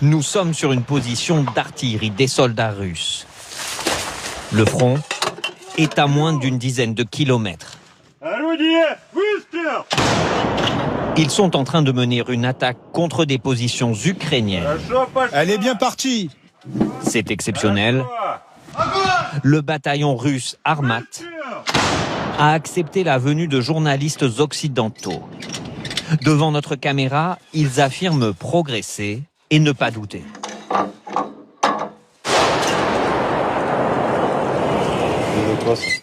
Nous sommes sur une position d'artillerie des soldats russes. Le front est à moins d'une dizaine de kilomètres. Ils sont en train de mener une attaque contre des positions ukrainiennes. Elle est bien partie. C'est exceptionnel. Le bataillon russe Armat a accepté la venue de journalistes occidentaux. Devant notre caméra, ils affirment progresser et ne pas douter.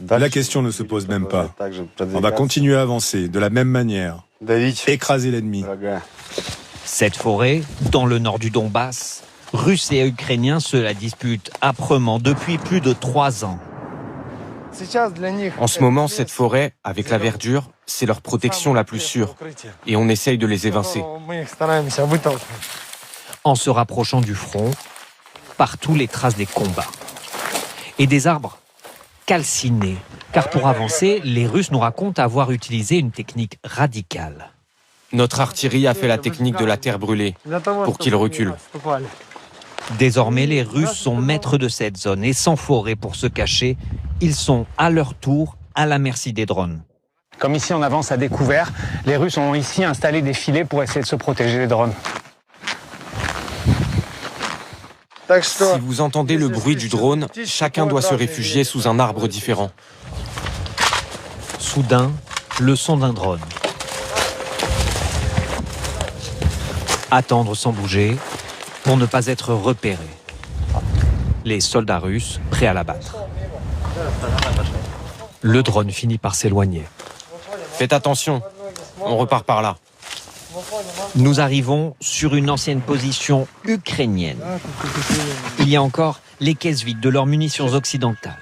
La question ne se pose même pas. On va continuer à avancer de la même manière. Écraser l'ennemi. Cette forêt, dans le nord du Donbass, Russes et Ukrainiens se la disputent âprement depuis plus de 3 ans. En ce moment, cette forêt, avec la verdure, c'est leur protection la plus sûre. Et on essaye de les évincer. En se rapprochant du front, partout les traces des combats. Et des arbres calcinés. Car pour avancer, les Russes nous racontent avoir utilisé une technique radicale. Notre artillerie a fait la technique de la terre brûlée pour qu'ils reculent. Désormais, les Russes sont maîtres de cette zone et sans forêt pour se cacher, ils sont à leur tour à la merci des drones. Comme ici on avance à découvert, les Russes ont ici installé des filets pour essayer de se protéger des drones. Si vous entendez le bruit du drone, chacun doit se réfugier sous un arbre différent. Soudain, le son d'un drone. Attendre sans bouger pour ne pas être repéré. Les soldats russes prêts à l'abattre. Le drone finit par s'éloigner. Faites attention, on repart par là. Nous arrivons sur une ancienne position ukrainienne. Il y a encore les caisses vides de leurs munitions occidentales.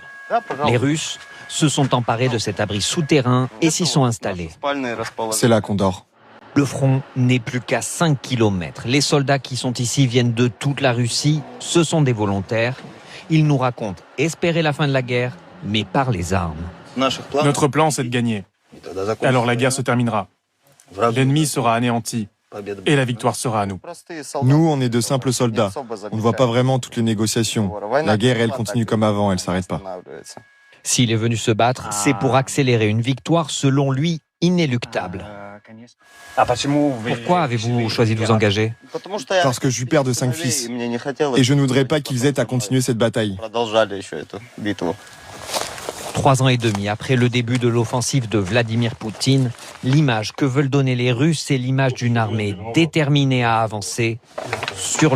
Les Russes se sont emparés de cet abri souterrain et s'y sont installés. C'est là qu'on dort. Le front n'est plus qu'à 5 km. Les soldats qui sont ici viennent de toute la Russie. Ce sont des volontaires. Ils nous racontent espérer la fin de la guerre, mais par les armes. Notre plan, c'est de gagner. Alors la guerre se terminera. L'ennemi sera anéanti et la victoire sera à nous. Nous, on est de simples soldats. On ne voit pas vraiment toutes les négociations. La guerre, elle continue comme avant, elle s'arrête pas. S'il est venu se battre, c'est pour accélérer une victoire, selon lui, inéluctable. Pourquoi avez-vous choisi de vous engager? Parce que je suis père de 5 fils. Et je ne voudrais pas qu'ils aient à continuer cette bataille. 3 ans et demi après le début de l'offensive de Vladimir Poutine, l'image que veulent donner les Russes, c'est l'image d'une armée déterminée à avancer sur